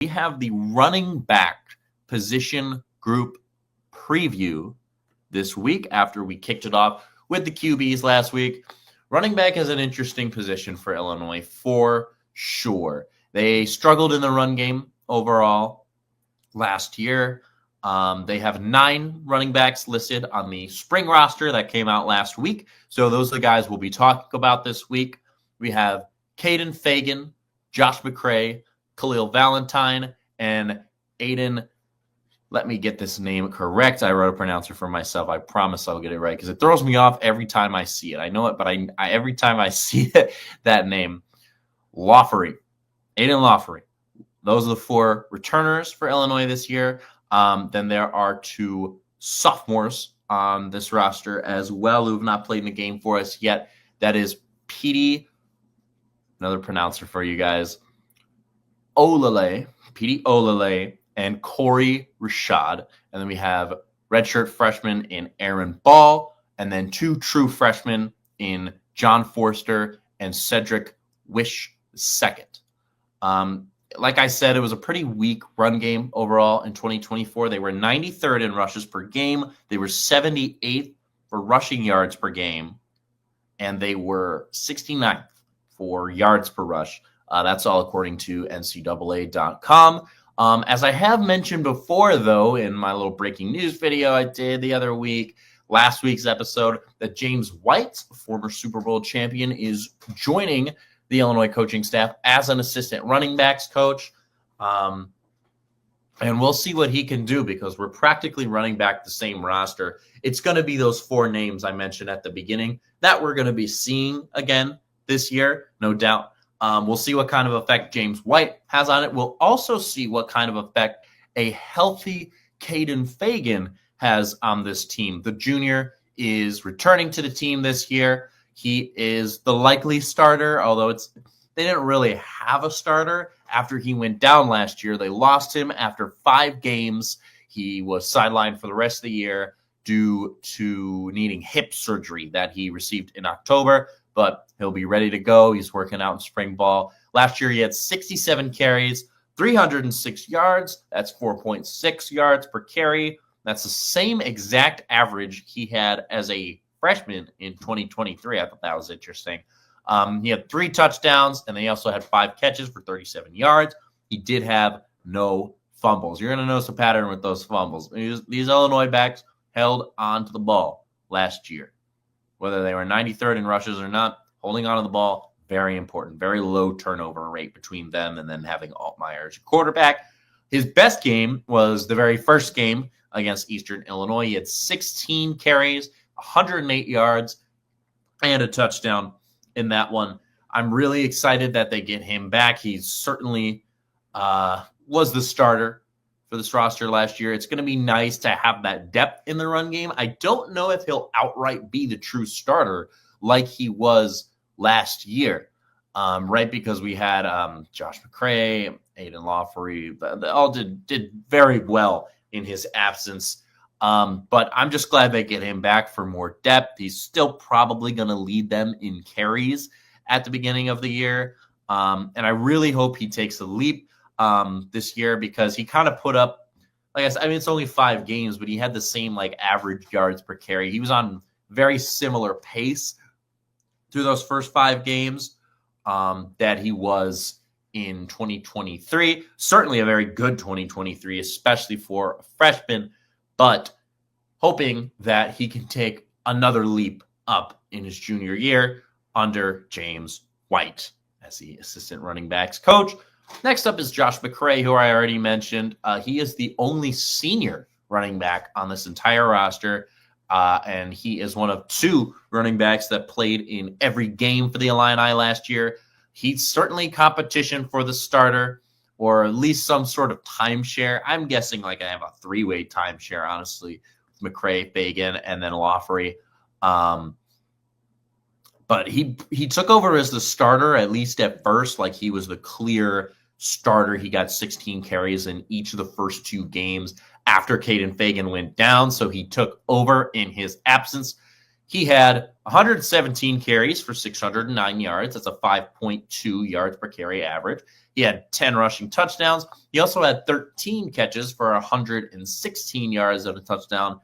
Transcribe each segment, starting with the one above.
we have the running back position group preview this week after we kicked it off with the QBs last week. Running back is an interesting position for Illinois for sure. They struggled in the run game overall last year. They have 9 running backs listed on the spring roster that came out last week. So those are the guys we'll be talking about this week. We have Caden Fagan, Josh McCray, Khalil Valentine, and Aiden. Let me get this name correct. I wrote a pronouncer for myself. I promise I'll get it right because it throws me off every time I see it. I know it, but I every time I see it, that name, Lawfery, Aiden Lawfery. Those are the 4 returners for Illinois this year. Then there are 2 sophomores on this roster as well who have not played in a game for us yet. That is Petey, another pronouncer for you guys, Petey Olale, and Corey Rashad. And then we have redshirt freshman in Aaron Ball, and then 2 true freshmen in John Forster and Cedric Wish II. Like I said, it was a pretty weak run game overall in 2024. They were 93rd in rushes per game. They were 78th for rushing yards per game, and they were 69th for yards per rush. That's all according to NCAA.com. As I have mentioned before, though, in my little breaking news video I did the other week, last week's episode, that James White, former Super Bowl champion, is joining the Illinois coaching staff as an assistant running backs coach. And we'll see what he can do because we're practically running back the same roster. It's going to be those 4 names I mentioned at the beginning that we're going to be seeing again this year, no doubt. We'll see what kind of effect James White has on it. We'll also see what kind of effect a healthy Caden Fagan has on this team. The junior is returning to the team this year. He is the likely starter, although they didn't really have a starter after he went down last year. They lost him after 5 games. He was sidelined for the rest of the year due to needing hip surgery that he received in October, but he'll be ready to go. He's working out in spring ball. Last year, he had 67 carries, 306 yards. That's 4.6 yards per carry. That's the same exact average he had as a freshman in 2023. I thought that was interesting. He had 3 touchdowns, and he also had 5 catches for 37 yards. He did have no fumbles. You're going to notice a pattern with those fumbles. These Illinois backs held on to the ball last year. Whether they were 93rd in rushes or not, holding on to the ball, very important. Very low turnover rate between them and then having Altmaier as your quarterback. His best game was the very first game against Eastern Illinois. He had 16 carries, 108 yards, and a touchdown in that one. I'm really excited that they get him back. He certainly was the starter for this roster last year. It's going to be nice to have that depth in the run game. I don't know if he'll outright be the true starter like he was last year, right? Because we had Josh McCray, Aiden Lawfery, they all did very well in his absence. But I'm just glad they get him back for more depth. He's still probably going to lead them in carries at the beginning of the year. And I really hope he takes a leap this year because he kind of put up, like I said, I mean, it's only 5 games, but he had the same average yards per carry. He was on very similar pace through those first 5 games that he was in 2023. Certainly a very good 2023, especially for a freshman, but hoping that he can take another leap up in his junior year under James White as the assistant running backs coach. Next up is Josh McCray, who I already mentioned. He is the only senior running back on this entire roster, and he is one of 2 running backs that played in every game for the Illini last year. He's certainly competition for the starter, or at least some sort of timeshare. I'm guessing I have a 3-way timeshare, honestly, with McCray, Fagan, and then Lawfery. But he took over as the starter, at least at first. He was the clear starter. He got 16 carries in each of the first 2 games after Caden Fagan went down, so he took over in his absence. He had 117 carries for 609 yards. That's a 5.2 yards per carry average. He He had 10 rushing touchdowns. He also had 13 catches for 116 yards and a touchdown.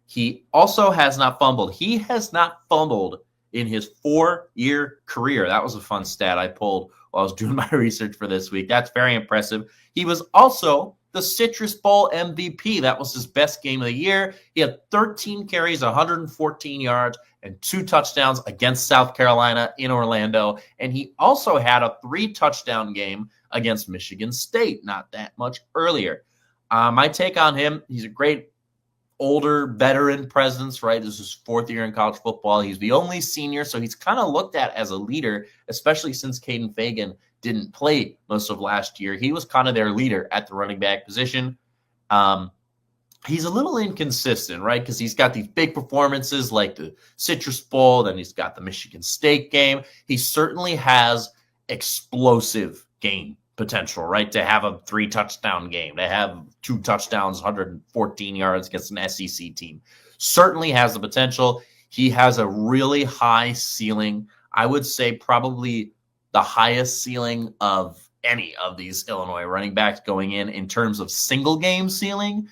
He also has not fumbled. He has not fumbled in his 4-year career. That was a fun stat I pulled while I was doing my research for this week. That's very impressive. He was also the Citrus Bowl MVP. That was his best game of the year. He had 13 carries, 114 yards, and 2 touchdowns against South Carolina in Orlando. And he also had a 3-touchdown game against Michigan State not that much earlier. My take on him, he's a great older veteran presence, right? This is his 4th year in college football. He's the only senior, so he's kind of looked at as a leader, especially since Caden Fagan didn't play most of last year. He was kind of their leader at the running back position. He's a little inconsistent, right? Because he's got these big performances like the Citrus Bowl, then he's got the Michigan State game. He certainly has explosive game potential, right? To have a 3-touchdown game, to have 2 touchdowns, 114 yards against an SEC team. Certainly has the potential. He has a really high ceiling. I would say probably the highest ceiling of any of these Illinois running backs going in terms of single game ceiling.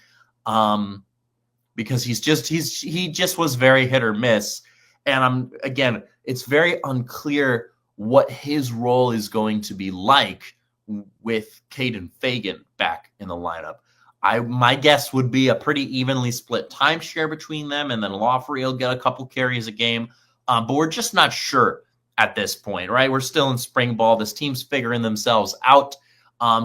Because he just was very hit or miss. And again, it's very unclear what his role is going to be like with Caden Fagan back in the lineup. My guess would be a pretty evenly split timeshare between them, and then Lawfrey will get a couple carries a game. But we're just not sure at this point, right? We're still in spring ball. This team's figuring themselves out.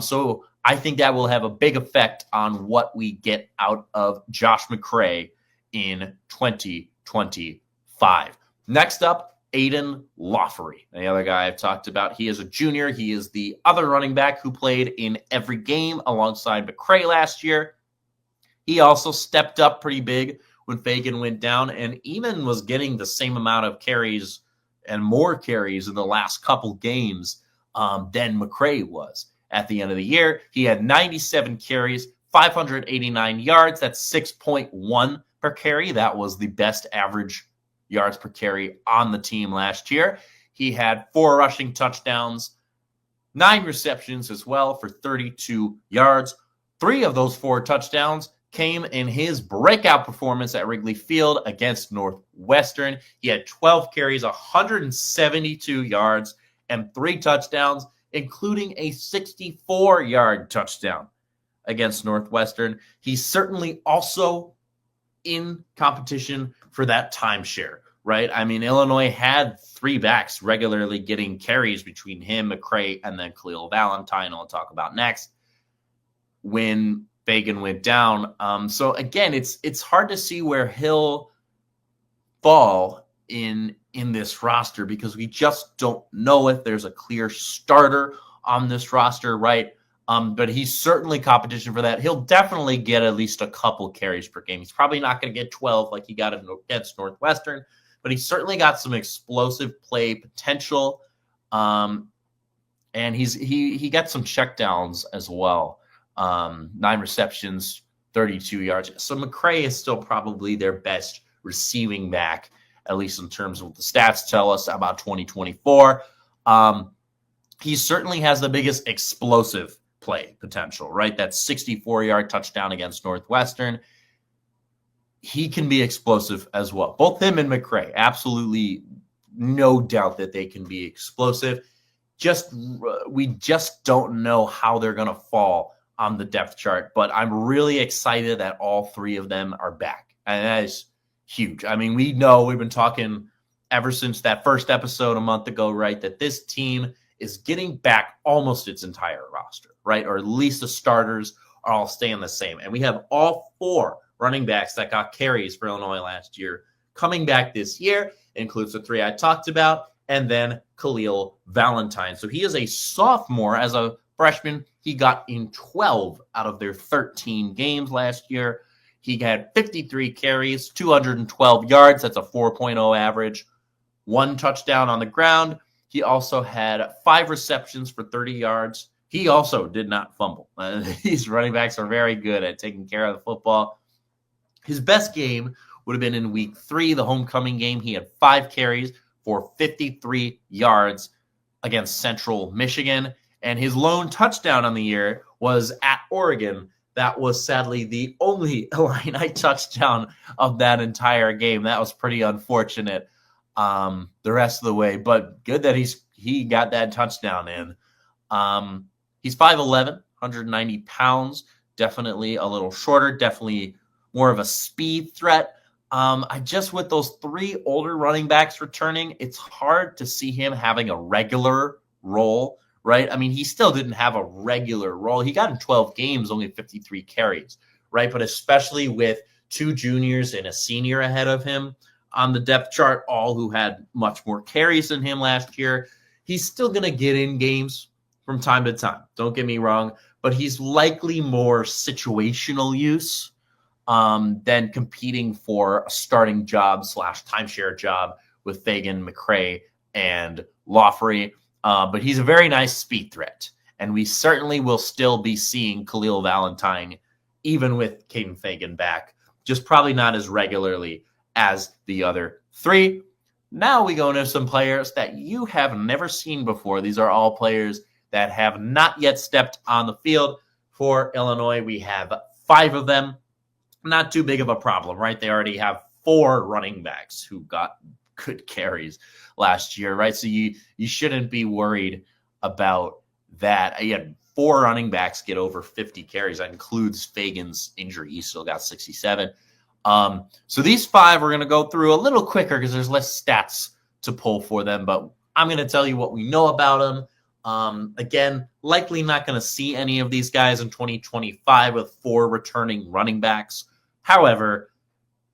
So I think that will have a big effect on what we get out of Josh McCray in 2025. Next up, Aiden Lawfrey, the other guy I've talked about. He is a junior. He is the other running back who played in every game alongside McCray last year. He also stepped up pretty big when Fagan went down and even was getting the same amount of carries and more carries in the last couple games than McCray was. At the end of the year, he had 97 carries, 589 yards. That's 6.1 per carry. That was the best average yards per carry on the team last year. He had 4 rushing touchdowns, 9 receptions as well for 32 yards. 3 of those 4 touchdowns came in his breakout performance at Wrigley Field against Northwestern. He had 12 carries, 172 yards, and 3 touchdowns, including a 64-yard touchdown against Northwestern. He's certainly also in competition for that timeshare, right? I mean, Illinois had 3 backs regularly getting carries between him, McCray, and then Khalil Valentine, I'll talk about next, when Fagan went down. So again, it's hard to see where he'll fall in this roster because we just don't know if there's a clear starter on this roster, right? But he's certainly competition for that. He'll definitely get at least a couple carries per game. He's probably not going to get 12 like he got against Northwestern, but he's certainly got some explosive play potential. And he got some checkdowns as well. 9 receptions, 32 yards. So McCray is still probably their best receiving back, at least in terms of what the stats tell us about 2024. He certainly has the biggest explosive play potential, right? That 64-yard touchdown against Northwestern. He can be explosive as well. Both him and McCray, absolutely no doubt that they can be explosive. We just don't know how they're going to fall on the depth chart, but I'm really excited that all 3 of them are back. And that is huge. I mean, we've been talking ever since that first episode a month ago, right, that this team is getting back almost its entire roster, right? Or at least the starters are all staying the same. And we have all 4 running backs that got carries for Illinois last year coming back this year. It includes the 3 I talked about, and then Khalil Valentine. So he is a sophomore. As a freshman, he got in 12 out of their 13 games last year. He had 53 carries, 212 yards. That's a 4.0 average. 1 touchdown on the ground. He also had 5 receptions for 30 yards. He also did not fumble. These running backs are very good at taking care of the football. His best game would have been in week 3, the homecoming game. He had 5 carries for 53 yards against Central Michigan. And his lone touchdown on the year was at Oregon. That was sadly the only Illini touchdown of that entire game. That was pretty unfortunate the rest of the way, but good that he got that touchdown in. He's 5'11", 190 pounds, definitely a little shorter, definitely more of a speed threat. I just, with those three older running backs returning, it's hard to see him having a regular role, right? I mean, he still didn't have a regular role. He got in 12 games, only 53 carries, right? But especially with two juniors and a senior ahead of him on the depth chart, all who had much more carries than him last year, he's still going to get in games from time to time. Don't get me wrong, but he's likely more situational use than competing for a starting job / timeshare job with Fagan, McCray, and Lawfrey. But he's a very nice speed threat, and we certainly will still be seeing Khalil Valentine, even with Caden Fagan back, just probably not as regularly as the other three. Now we go into some players that you have never seen before. These are all players that have not yet stepped on the field for Illinois. We have 5 of them. Not too big of a problem, right? They already have 4 running backs who got good carries last year, right? So you shouldn't be worried about that. You had 4 running backs get over 50 carries. That includes Fagan's injury. He still got 67. So these 5 we're going to go through a little quicker because there's less stats to pull for them, but I'm going to tell you what we know about them. Again, likely not going to see any of these guys in 2025 with 4 returning running backs. However,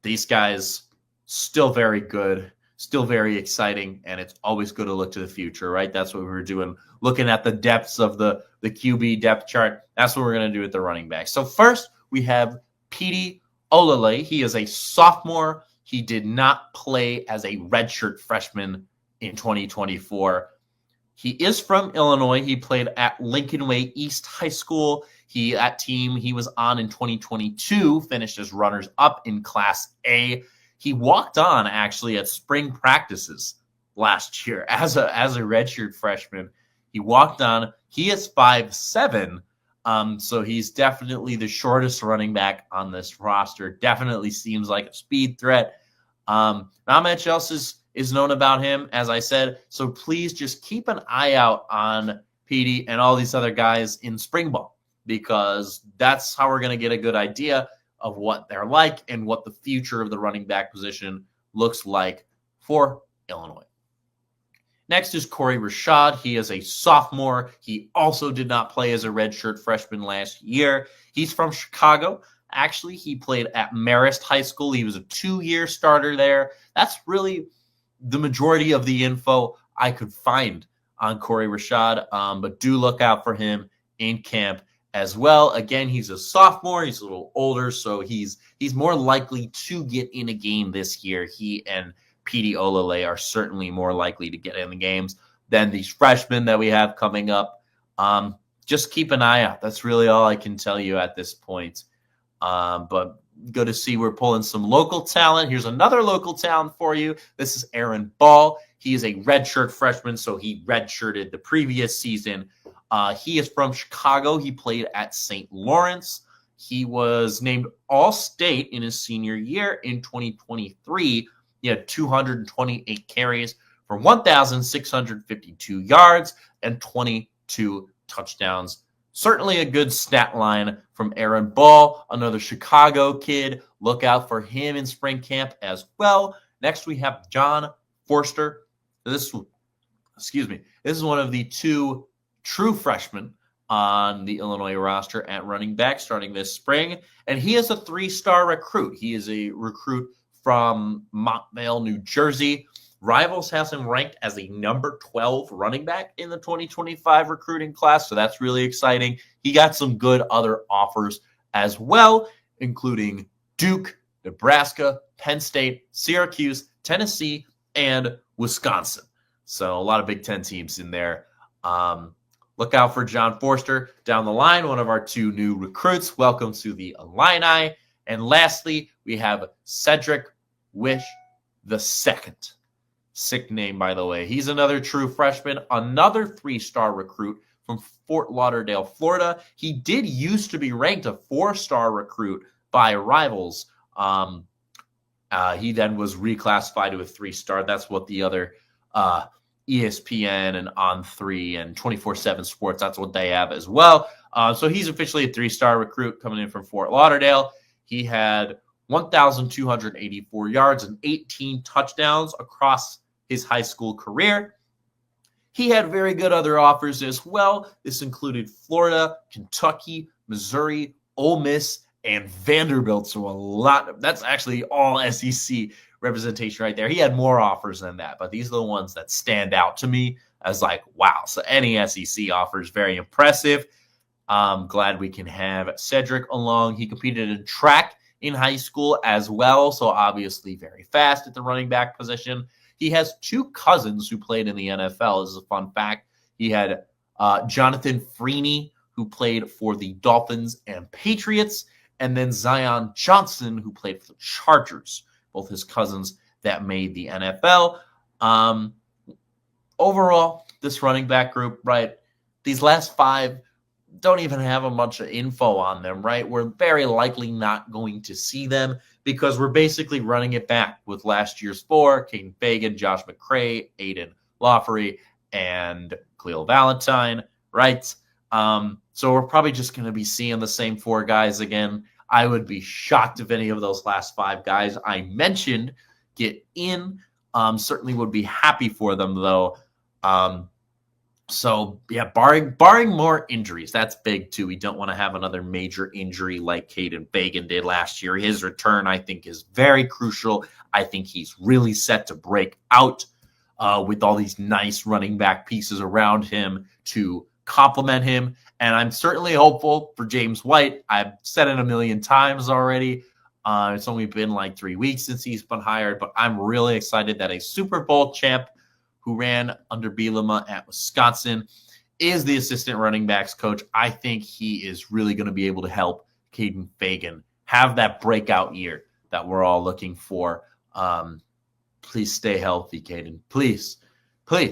these guys still very good, still very exciting, and it's always good to look to the future, right? That's what we were doing, looking at the depths of the QB depth chart. That's what we're going to do with the running back. So first, we have Petey Olale. He is a sophomore. He did not play as a redshirt freshman in 2024. He is from Illinois. He played at Lincoln Way East High School. That team he was on in 2022 finished as runners-up in Class A. He walked on, actually, at spring practices last year as a redshirt freshman. He walked on. He is 5'7", so he's definitely the shortest running back on this roster. Definitely seems like a speed threat. Not much else is known about him, as I said. So please just keep an eye out on Petey and all these other guys in spring ball, because that's how we're going to get a good idea of what they're like and what the future of the running back position looks like for Illinois. Next is Corey Rashad. He is a sophomore. He also did not play as a redshirt freshman last year. He's from Chicago. Actually, he played at Marist High School. He was a 2-year starter there. That's really the majority of the info I could find on Corey Rashad, but do look out for him in camp as well. Again, he's a sophomore. He's a little older, so he's more likely to get in a game this year. He and Petey Olale are certainly more likely to get in the games than these freshmen that we have coming up. Just keep an eye out. That's really all I can tell you at this point. But good to see we're pulling some local talent. Here's another local talent for you. This is Aaron Ball. He is a redshirt freshman, so he redshirted the previous season. He is from Chicago. He played at St. Lawrence. He was named All-State in his senior year in 2023. He had 228 carries for 1,652 yards and 22 touchdowns. Certainly a good stat line from Aaron Ball, another Chicago kid. Look out for him in spring camp as well. Next, we have John Forster. This is one of the 2 true freshmen on the Illinois roster at running back starting this spring, and he is a 3-star recruit. He is a recruit from Montvale, New Jersey. Rivals has him ranked as a number 12 running back in the 2025 recruiting class, so that's really exciting. He got some good other offers as well, including Duke, Nebraska, Penn State, Syracuse, Tennessee, and Wisconsin. So a lot of Big Ten teams in there. Look out for John Forster down the line, one of our 2 new recruits. Welcome to the Illini. And lastly, we have Cedric Wish II. Sick name, by the way. He's another true freshman, another 3-star recruit from Fort Lauderdale, Florida. He did used to be ranked a 4-star recruit by Rivals. He then was reclassified to a 3-star. That's what the other ESPN and On3 and 24/7 Sports, that's what they have as well. So he's officially a 3-star recruit coming in from Fort Lauderdale. He had 1,284 yards and 18 touchdowns across his high school career. He had very good other offers as well. This included Florida, Kentucky, Missouri, Ole Miss, and Vanderbilt. So a lot. That's actually all SEC representation right there. He had more offers than that, but these are the ones that stand out to me as like, wow. So any SEC offer is very impressive. I'm glad we can have Cedric along. He competed in track in high school as well, so obviously very fast at the running back position. He has 2 cousins who played in the NFL. This is a fun fact. He had Jonathan Freeney, who played for the Dolphins and Patriots, and then Zion Johnson, who played for the Chargers, both his cousins that made the NFL. Overall, this running back group, right, these last 5 don't even have a bunch of info on them, right? We're very likely not going to see them because we're basically running it back with last year's 4, Caden Fagan, Josh McCray, Aiden Lawfrey, and Khalil Valentine, right? So we're probably just going to be seeing the same 4 guys again. I would be shocked if any of those last 5 guys I mentioned get in. Certainly would be happy for them, though. So, yeah, barring more injuries, that's big, too. We don't want to have another major injury like Caden Fagan did last year. His return, I think, is very crucial. I think he's really set to break out with all these nice running back pieces around him to complement him. And I'm certainly hopeful for James White. I've said it a million times already. It's only been like 3 weeks since he's been hired, but I'm really excited that a Super Bowl champ who ran under Bielema at Wisconsin is the assistant running backs coach. I think he is really going to be able to help Caden Fagan have that breakout year that we're all looking for. Please stay healthy, Caden. Please, please.